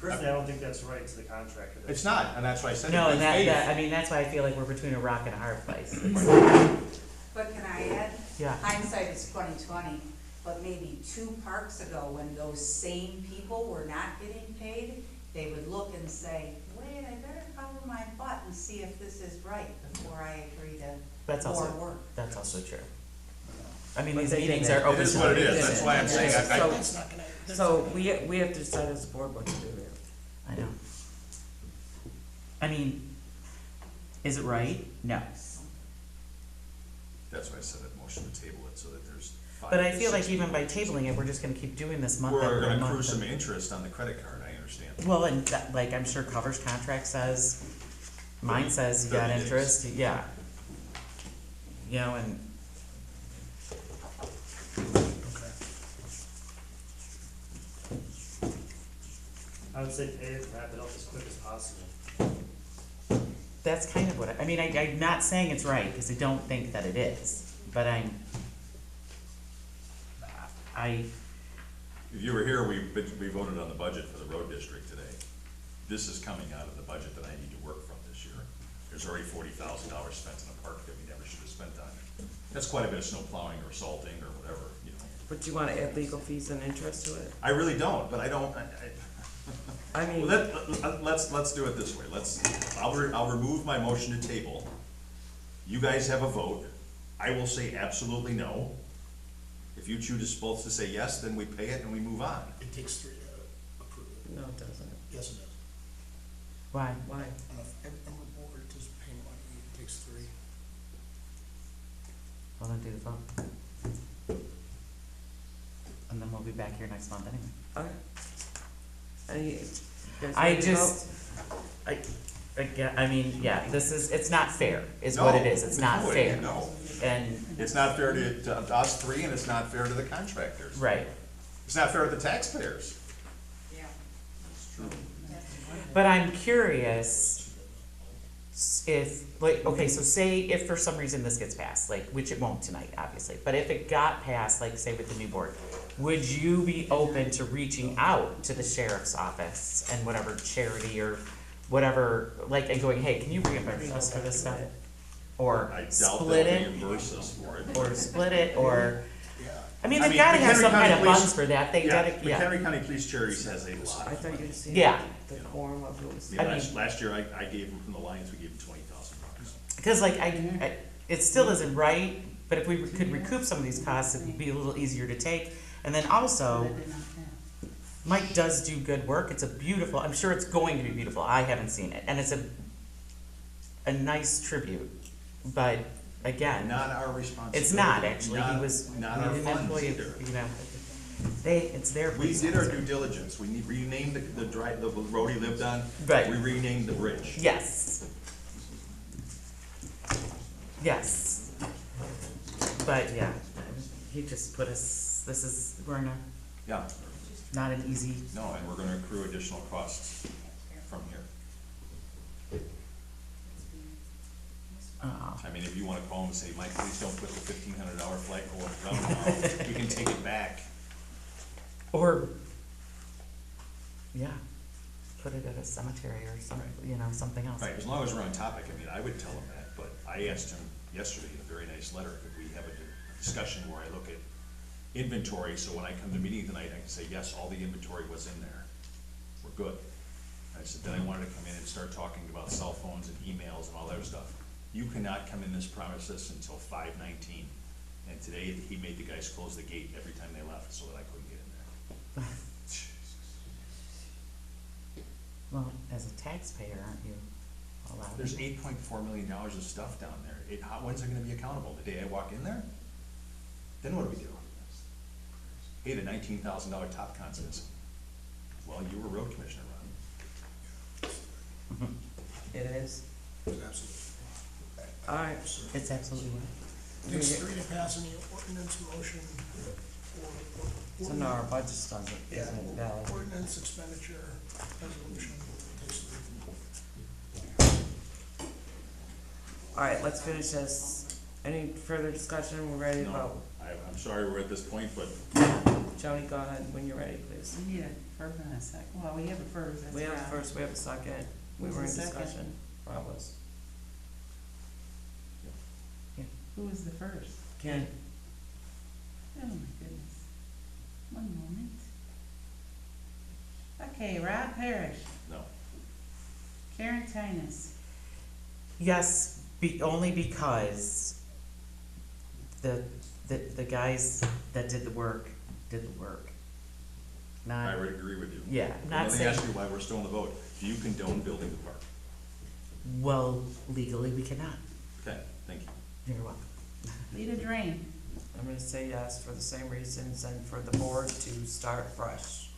Personally, I don't think that's right to the contractor. It's not, and that's why I said. No, in and good faith. I mean, that's why I feel like we're between a rock and a hard place. But can I add? Yeah. Hindsight is 20/20. but maybe 2 parks ago, when those same people were not getting paid, they would look and say, wait, I better cover my butt and see if this is right before I agree to That's more also, work. that's also true. I mean, But these they meetings didn't. are open It is to what it the is, public. that's why I'm saying, So- That's not gonna. that's So not we have to decide as a board what to do here. I know. I mean, is it right? No. That's why I said I'd motion to table it, so that there's 5 But I to feel like 6 even by people. tabling it, we're just gonna keep doing this month We're after gonna month. accrue some and- interest on the credit card, I understand. Well, and that, like, I'm sure Cover's contract says, mine says you got 30 days. interest, yeah. You know, and Okay. I would say pay it and wrap it up as quick as possible. that's kind of what, I'm not saying it's right, cause I don't think that it is, but If you were here, we voted on the budget for the road district today. This is coming out of the budget that I need to work from this year. There's already $40,000 spent in a park that we never should have spent on it. That's quite a bit of snow plowing or salting or whatever, you know. But you wanna add legal fees and interest to it? I really don't, but I don't, I mean, let's do it this way. I'll remove my motion to table. You guys have a vote. I will say absolutely no. If you choose both to say yes, then we pay it and we move on. It takes 3 to approve it. no, it doesn't. Yes, it does. why? Why? I don't know if every board does pay money, it takes 3. Well, then do the vote. And then we'll be back here next month anyway. Okay. You guys I ready to just, I mean, yeah, it's not fair, is what it is, it's not No, fair. No, And, it's not fair to us three, and it's not fair to the contractors. right, It's not fair to the taxpayers. Yeah. It's true. but I'm curious if, like, okay, so say if for some reason this gets passed, like, which it won't tonight, obviously, but if it got passed, like, say with the new board, would you be open to reaching out to the sheriff's office and whatever charity or whatever, like, and going, hey, can you reimburse us for this stuff? Or I doubt split they'll it, reimburse us for it. or split it, or, Yeah. I mean, I they've mean, gotta have McHenry some kind County of Police- funds for that, they Yeah, gotta, yeah. McHenry County Police Charities has a lot. I thought you were saying Yeah. the quorum of who was. I mean, I mean- last year I gave them from the Lions, we gave them $20,000. Cause like, it still isn't right, but if we could recoup some of these costs, it'd be a little easier to take. And then also, Mike does do good work, it's a beautiful, I'm sure it's going to be beautiful, I haven't seen it, and it's a nice tribute, but again, Not our responsibility. it's not actually, he was, Not we our didn't funds employ, either. you know, it's their We police did our officer. due diligence, we renamed the road he lived on. Right. We renamed the bridge. Yes. Yes. But yeah, he just put us, we're in a, Yeah, not an easy, no, and we're gonna accrue additional costs from here. I mean, if you wanna call him and say, Mike, please don't put the $1,500 flagpole around now, we can take it back. or, yeah, put it at a cemetery or something, you know, something else. Right, as long as we're on topic, I mean, I would tell him that, but I asked him yesterday in a very nice letter, could we have a discussion where I look at inventory, so when I come to meeting tonight, I can say, yes, all the inventory was in there. We're good. I said, then I wanted to come in and start talking about cell phones and emails and all that other stuff. You cannot come in this premises until 5:19, and today he made the guys close the gate every time they left, so that I couldn't get in there. Well, as a taxpayer, aren't you allowed? There's $8.4 million of stuff down there. When's it gonna be accountable? The day I walk in there? Then what do we do? Hey, the $19,000 top concerts. Well, you were road commissioner, Ron. It is. Absolutely. Alright, It's absolutely right. Takes 3 to pass any ordinance motion or. so no, our budget doesn't, Yeah, isn't valid. ordinance expenditure resolution takes 3. Alright, let's finish this. Any further discussion? We're ready to No, vote. I'm sorry we're at this point, but Joni, go ahead when you're ready, please. We need a first and a second, well, we have a first, that's We have a Rob. first, we have a second. We Who's were in the second? discussion. Rob was. Who was the first? Ken, Oh my goodness. one moment. Okay, Rob Parrish, No. Karen Tinus, Yes, only because the guys that did the work. I Not, would agree with you. yeah, not Let me saying, ask you why we're still on the vote. Do you condone building the park? well, legally we cannot. Okay, thank you. You're welcome. Lita Drain, I'm gonna say yes for the same reasons and for the board to start fresh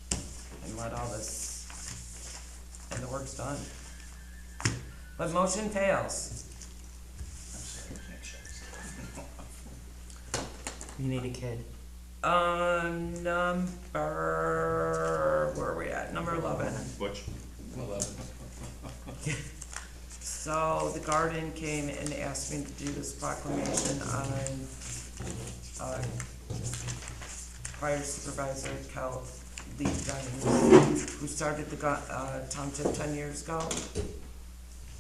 and let all this, and the work's done. But motion fails. I'm sorry, I can't shut this down. You need a kid. Where are we at? Number 11. Butch? So the Garden came and asked me to do this proclamation on, Fire Supervisor Cal Lee Jennings, who started the township 10 years ago.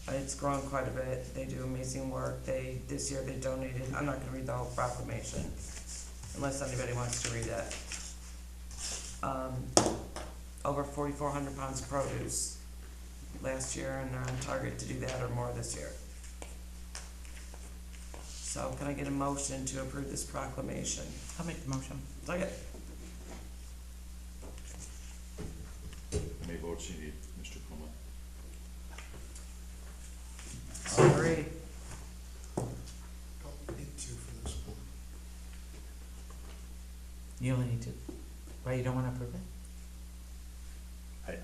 It's grown quite a bit. They do amazing work. This year they donated, I'm not gonna read the whole proclamation, unless anybody wants to read it. Over 4,400 pounds of produce last year, and they're on target to do that or more this year. So can I get a motion to approve this proclamation? I'll make the motion. Second. How many votes you need, Mr. Puma? All three. Don't need two for this one. You only need to, why, you don't wanna approve it?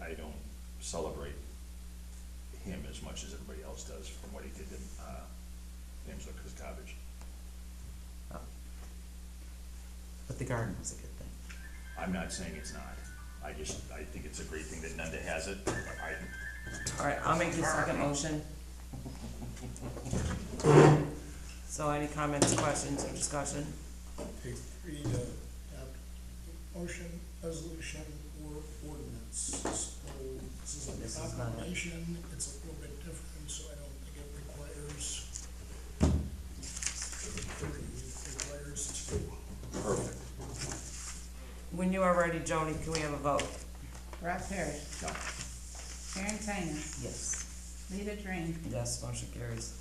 I don't celebrate him as much as everybody else does from what he did in, Nameslick's Cottage. But the garden was a good thing. I'm not saying it's not. I think it's a great thing that Nunda has it. All right, I'll make the second motion. So any comments, questions, or discussion? Okay, read, motion, resolution, or ordinance. So this is This a is not it. proclamation, it's a little bit different, so I don't think it requires three, it requires two. Perfect. When you are ready, Joni, can we have a vote? Rob Parrish, No. Karen Tinus, Yes. Lita Drain, Yes, motion carries.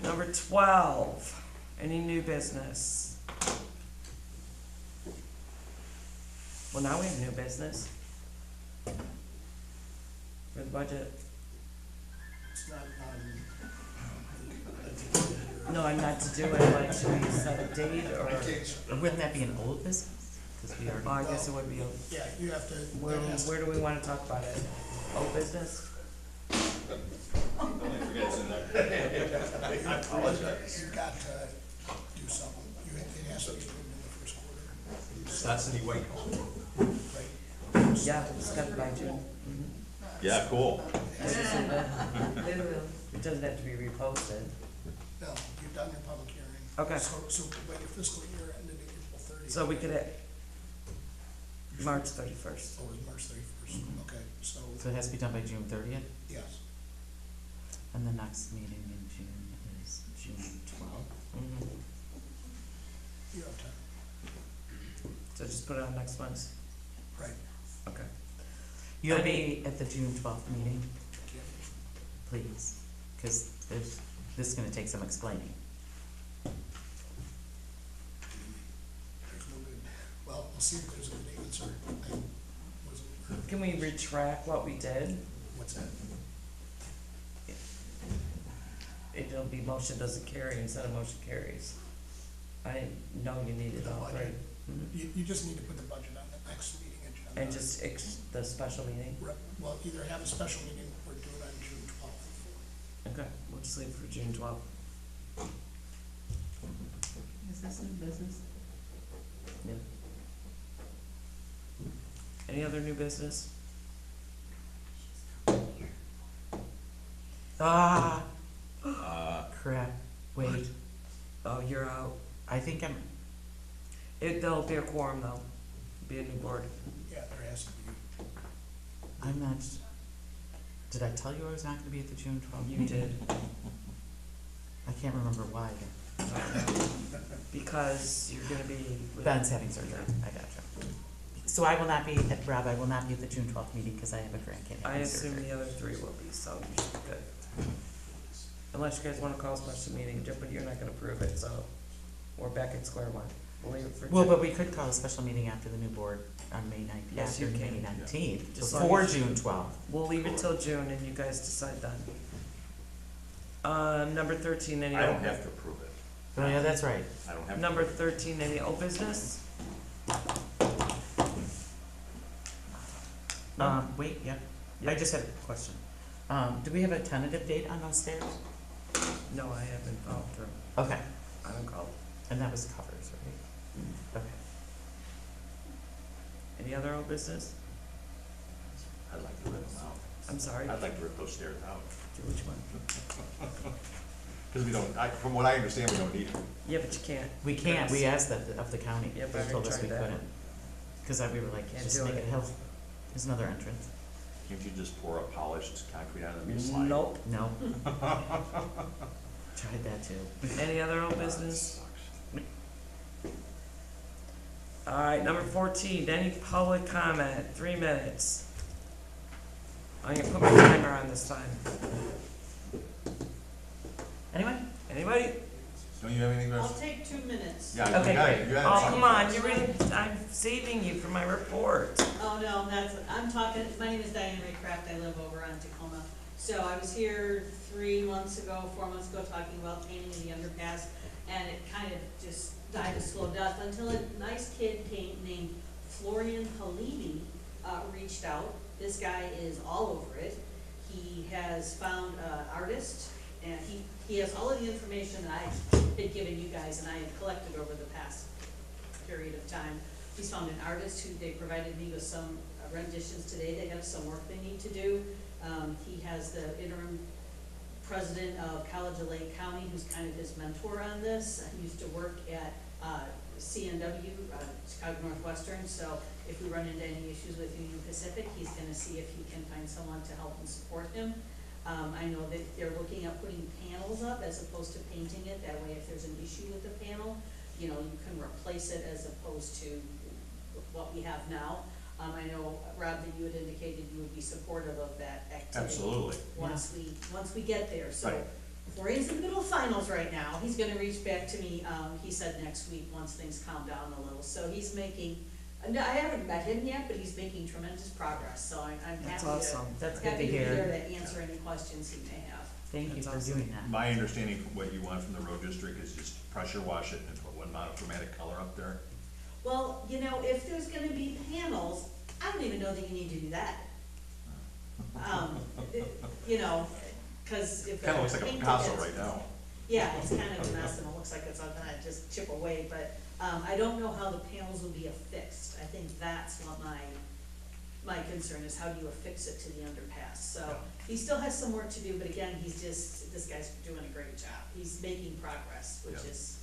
Number 12, any new business? Well, now we have new business. For the budget. It's not on. No, I'm not to do it, like, should we set a date or? Wouldn't that be an old business? Cause we already. Oh, I guess it would be, Yeah, you have to, where, that has to, where do we wanna talk about it? Old business? you've got to do something, it has to be approved in the first quarter. That's any way. Right? Yeah, it's got by June. Yeah, cool. It doesn't have to be reposted. No, you've done your public hearing. Okay. So, by your fiscal year ended April 30th. So we could, March 31st. Oh, it was March 31st, okay, so, So it has to be done by June 30th, yes. and the next meeting in June is June 12th. You have time, So just put it on next month's, right? okay. You'll be at the June 12th meeting, Yeah. please, cause this is gonna take some explaining. There's no good, well, we'll see if there's a good answer. I wasn't, Can we retract what we did? what's that? It'll be motion doesn't carry instead of motion carries. I didn't know you needed all three. You just need to put the budget on the next meeting agenda. And just the special meeting? Right, well, either have a special meeting or do it on June 12th. Okay, we'll just leave it for June 12th. is this new business? Yeah. Any other new business? Ah, crap, wait, Oh, you're out. I think I'm, There'll be a quorum though, be a new board. Yeah, there has to be. I'm not, did I tell you I was not gonna be at the June 12th You meeting? did. I can't remember why. because you're gonna be. Ben's having surgery, I gotcha. So I will not be, Rob, I will not be at the June 12th meeting because I have a grandkid I having assume surgery. the other three will be, so you should be good. Unless you guys wanna call a special meeting, but you're not gonna approve it, so we're back at square one. We'll leave it for. Well, June. but we could call a special meeting after the new board on May 9th, Yes, after you can. May 19th, Just before like- June 12th. We'll leave it till June and you guys decide then. Number 13, any I don't old, have to approve it. Oh, yeah, that's right. I don't have to. number 13, any old business? No? Wait, yeah. Yeah. I just had a question. Do we have a tentative date on those stairs? No, I haven't followed through. Okay, I haven't called. and that was covers, right? Okay. Any other old business? I'd like to rip them out. I'm sorry, I'd like to rip those stairs out. which one? Because we don't, from what I understand, we don't need them. Yeah, but you can't. We can't, we asked that of the county. Yep, I They already told us tried we that. couldn't. Cause we were like, Can't just do make it. it hill. There's another entrance. Can't you just pour a polished concrete on it and be slide? Nope. No. Tried that too. Any other old business? Alright, number 14, any public comment, 3 minutes. I'm gonna put my timer on this time. Anyway, Anybody? Don't you have anything, I'll Russ? take 2 minutes. Yeah, Okay, you got it, great. you got it. Oh, come on, you're ready, I'm saving you for my report. Oh, no, I'm talking, my name is Diane Raycraft, I live over on Tacoma. So I was here 4 months ago, talking about painting the underpass, and it kind of just died a slow death until a nice kid named Florian Halimi, reached out. This guy is all over it. He has found an artist, and he has all of the information that I've been giving you guys, and I have collected over the past period of time. He's found an artist who, they provided me with some renditions today. They have some work they need to do. He has the interim president of College of Lake County, who's kind of his mentor on this. He used to work at CNW, Chicago Northwestern, so if we run into any issues with Union Pacific, he's gonna see if he can find someone to help and support him. I know that they're looking at putting panels up as opposed to painting it. That way, if there's an issue with the panel, you know, you can replace it as opposed to what we have now. I know, Rob, that you had indicated you would be supportive of that activity. Absolutely. Once we get there, so. Right. We're in the middle of finals right now. He's gonna reach back to me, he said next week, once things calm down a little. So he's making, I haven't met him yet, but he's making tremendous progress, so I'm That's happy to, awesome. that's good to happy to be there hear. to answer any questions he may have. Thank you That's for awesome. doing that. My understanding from what you want from the road district is just pressure wash it and put one monochromatic color up there. Well, you know, if there's gonna be panels, I don't even know that you need to do that. You know, cause if. Kinda looks like a paint Picasso gets- right now. Yeah, it's kind of a mess and it looks like it's all gonna just chip away, but, I don't know how the panels will be affixed. I think that's what my concern is, how do you affix it to the underpass? So, he still has some work to do, but again, this guy's doing a great job. He's making progress, which Yeah. is,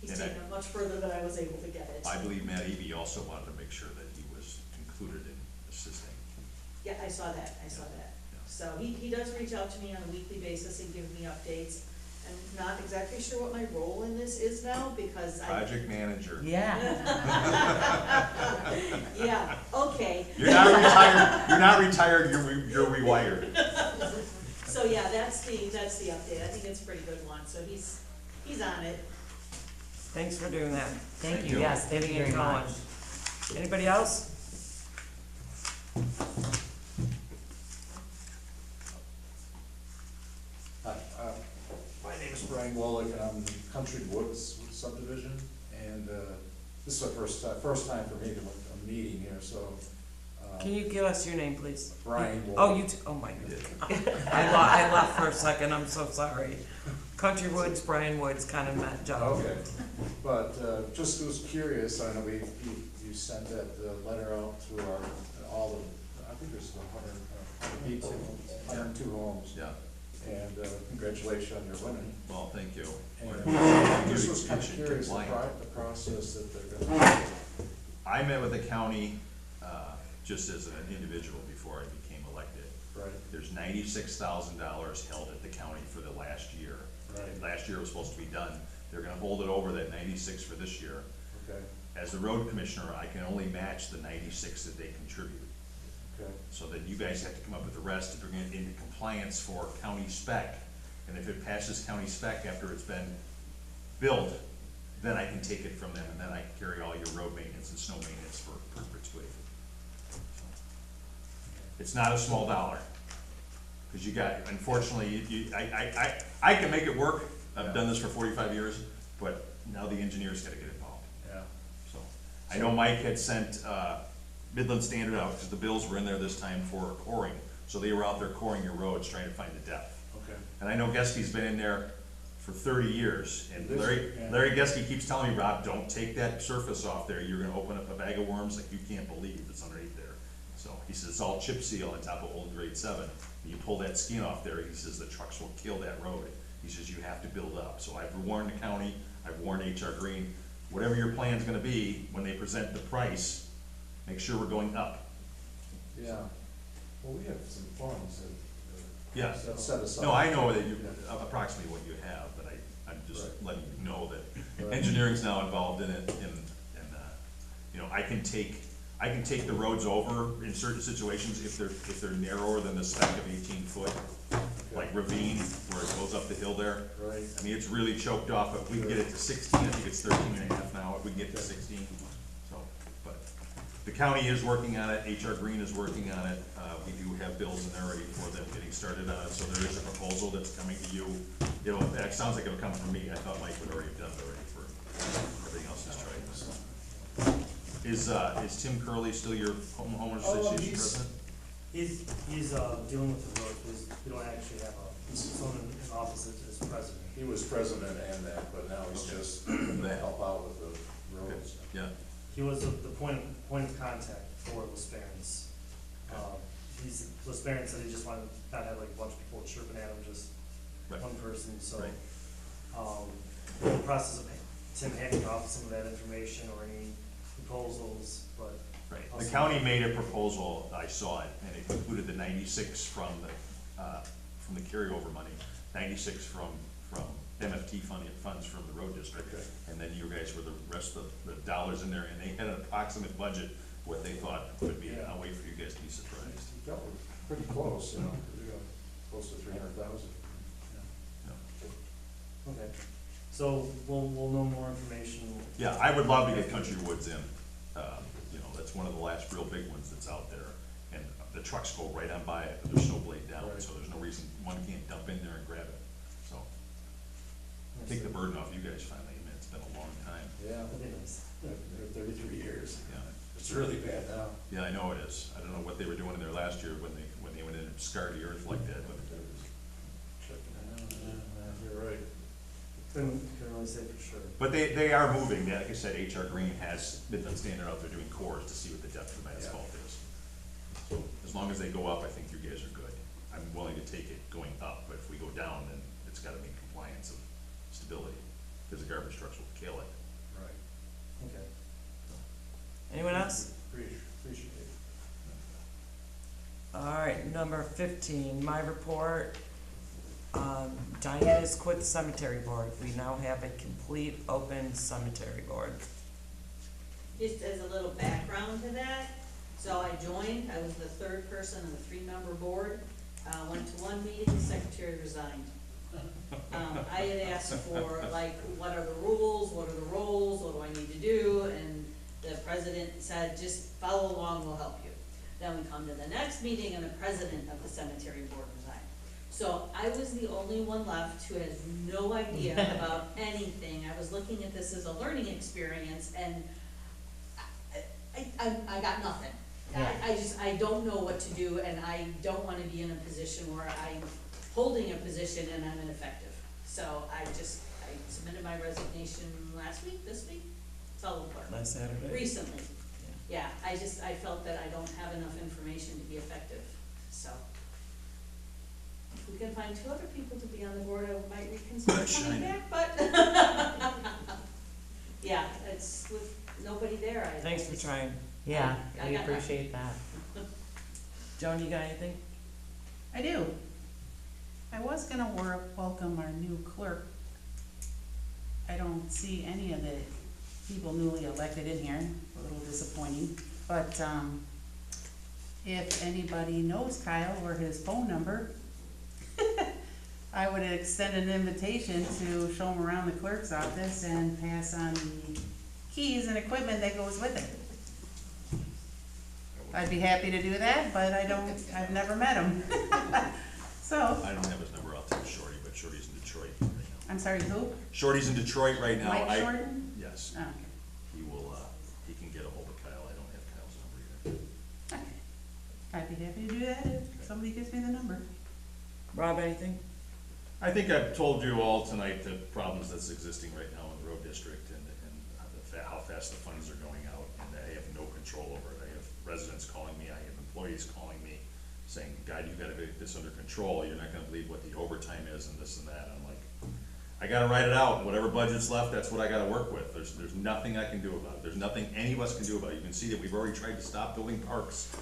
he's And taken it much further than I was able to get it. I believe Matt Eby also wanted to make sure that he was included in assisting. Yeah, I saw that. So he does reach out to me on a weekly basis and give me updates. I'm not exactly sure what my role in this is now, because Project manager. Yeah. Yeah, okay. You're not retired, you're rewired. So, yeah, that's the update. I think it's a pretty good one, so he's on it. Thanks for doing that. Thank you, yes, thank you very much. Anybody else? Hi, my name is Brian Wolick, and I'm in Country Woods subdivision, and this is the first time for me to a meeting here, so. Can you give us your name, please? Brian Wolick. Oh, oh my God. I left for a second, I'm so sorry. Country Woods, Brian Woods, kind of met Joe. Okay, but just was curious, I know you sent that letter out to all the, I think there's 100 people, 102 homes. Yeah, And congratulations on your winning. well, thank you. And just was kind of curious, the process that they're gonna do. I met with the county, just as an individual before I became elected. Right, There's $96,000 held at the county for the last year. right. Last year was supposed to be done. They're gonna hold it over that 96 for this year. Okay, As the road commissioner, I can only match the 96 that they contribute. okay. So then you guys have to come up with the rest to bring it into compliance for county spec. And if it passes county spec after it's been built, then I can take it from them, and then I can carry all your road maintenance and snow maintenance for perpetuity. It's not a small dollar, because you got, unfortunately, I can make it work. I've done this for 45 years, but now the engineers gotta get involved. Yeah. So, I know Mike had sent, Midland Standard out, because the bills were in there this time for coring, so they were out there coring your roads, trying to find the depth. Okay. And I know Geske has been in there for 30 years, and This- yeah. Larry Geske keeps telling me, Rob, don't take that surface off there, you're gonna open up a bag of worms like you can't believe that's underneath there. So, he says, it's all chip seal on top of old grade 7, and you pull that skin off there, he says, the trucks will kill that road. He says, you have to build up. So I've warned the county, I've warned HR Green, whatever your plan's gonna be, when they present the price, make sure we're going up. Yeah. Well, we have some funds that. Yeah. Set aside. No, I know that you, Yeah. approximately what you have, but I'm just Right. letting you know that Right. engineering's now involved in it, and, you know, I can take the roads over in certain situations if they're narrower than the spec of 18 foot, like ravine, where it goes up the hill there. Right. I mean, it's really choked off, but if we can get it to 16, I think it's 13 and a half now, if we can get to 16, so, but the county is working on it, HR Green is working on it, we do have bills in there already for them getting started on it, so there is a proposal that's coming to you. It sounds like it'll come from me, I thought Mike would already have done it already for everything else he's tried, so. Is Tim Curley still your homeowners association president? He's dealing with the road, we don't actually have someone in the office as president. He was president and that, but now he's Okay. just gonna help out with the roads. Yeah, He was the point of contact for LaSperance. LaSperance said he just wanted to not have like a bunch of people chirping at him, just Right. one person, so. Right. In the process of Tim handing off some of that information or any proposals, but. right. The county made a proposal, I saw it, and it included the 96 from the carryover money, 96 from MFT funds from the road district. Okay. And then you guys were the rest of the dollars in there, and they had an approximate budget, what they thought would be. Yeah. I'll wait for you guys to be surprised. That was pretty close, we got close to 300,000. Okay, so we'll know more information. Yeah, I would love to get Country Woods in. You know, that's one of the last real big ones that's out there. And the trucks go right on by it, but there's no blade down, Right. so there's no reason one can't dump in there and grab it. So, take the burden off you guys finally. I mean, it's been a long time. Yeah, That'd be nice. they're 33 years. Yeah, It's really bad now. yeah, I know it is. I don't know what they were doing in there last year when they went in and scarred the earth like that, but You're right. Couldn't really say for sure. But they are moving. Like I said, HR Green has Midland Standard out there doing cores to see what the depth of that Yeah. asphalt is. So as long as they go up, I think you guys are good. I'm willing to take it going up, but if we go down, then it's gotta meet compliance of stability, because the garbage trucks will kill it. Right. Okay. Anyone else? Appreciate it. All right, number 15, my report. Diane has quit the cemetery board. We now have a complete open cemetery board. Just as a little background to that, so I joined, I was the third person on the 3-member board, went to one meeting, the secretary resigned. I had asked for, like, what are the rules, what are the roles, what do I need to do, and the president said, just follow along, we'll help you. Then we come to the next meeting, and the president of the cemetery board resigned. So I was the only one left who has no idea about anything. I was looking at this as a learning experience, and I got nothing. Yeah. I don't know what to do, and I don't wanna be in a position where I'm holding a position and I'm ineffective. So I submitted my resignation this week, it's all over. Last Saturday. Recently, yeah, I felt that I don't have enough information to be effective, so. If we can find 2 other people to be on the board, I might reconsider coming back, but. Yeah, it's with nobody there, Thanks for trying. Yeah, I we got that. appreciate that. Joan, you got anything? I do. I was gonna welcome our new clerk I don't see any of the people newly elected in here, a little disappointing. But, if anybody knows Kyle or his phone number, I would extend an invitation to show him around the clerk's office and pass on the keys and equipment that goes with it. I'd be happy to do that, but I've never met him. So, I don't have his number, I'll take Shorty, but Shorty's in Detroit right now. I'm sorry, who? Shorty's in Detroit right now. Mike Shorten? Yes, Oh, okay. he will, he can get a hold of Kyle, I don't have Kyle's number either. Okay. I'd be happy to do that if somebody gives me the number. Rob, anything? I think I've told you all tonight the problems that's existing right now in the road district and how fast the funds are going out, and I have no control over it. I have residents calling me, I have employees calling me, saying, God, you gotta get this under control, you're not gonna believe what the overtime is and this and that. I'm like, I gotta write it out, whatever budget's left, that's what I gotta work with. There's nothing I can do about it, there's nothing any of us can do about it. You can see that we've already tried to stop building parks.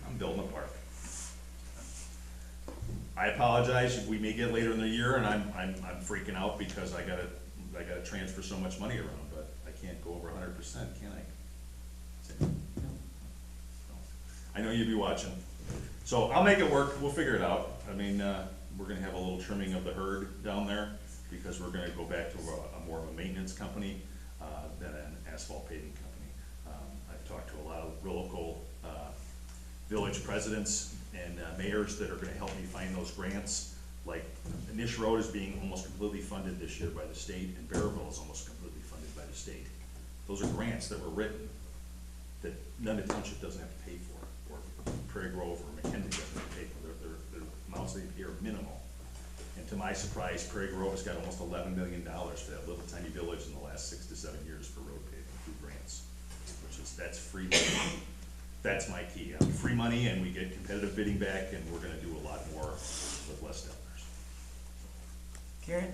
I'm building a park. I apologize if we may get later in the year and I'm freaking out because I gotta transfer so much money around, but I can't go over 100%, can I? I know you'll be watching. So I'll make it work, we'll figure it out. I mean, we're gonna have a little trimming of the herd down there because we're gonna go back to a more of a maintenance company than an asphalt paving company. I've talked to a lot of local village presidents and mayors that are gonna help me find those grants. Like, Nish Road is being almost completely funded this year by the state, and Barrowville is almost completely funded by the state. Those are grants that were written that Nunda Township doesn't have to pay for, or Prairie Grove or McKenzie doesn't have to pay for. Their amounts they pay are minimal. And to my surprise, Prairie Grove has got almost $11 million for that little tiny village in the last 6 to 7 years for road paving through grants, that's free money. That's my key. Free money, and we get competitive bidding back, and we're gonna do a lot more with less dollars. Karen?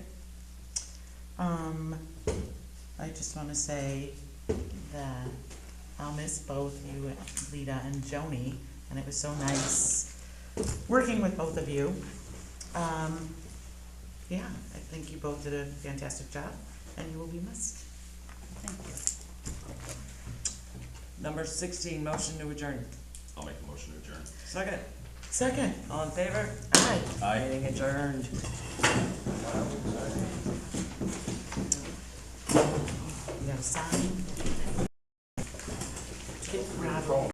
I just wanna say that I'll miss both you, Lita and Joni, and it was so nice working with both of you. Yeah, I think you both did a fantastic job, and you will be missed. Thank you. Number 16, motion to adjourn. I'll make the motion to adjourn. Second. Second. All in favor? Aye. Aye. Meeting adjourned.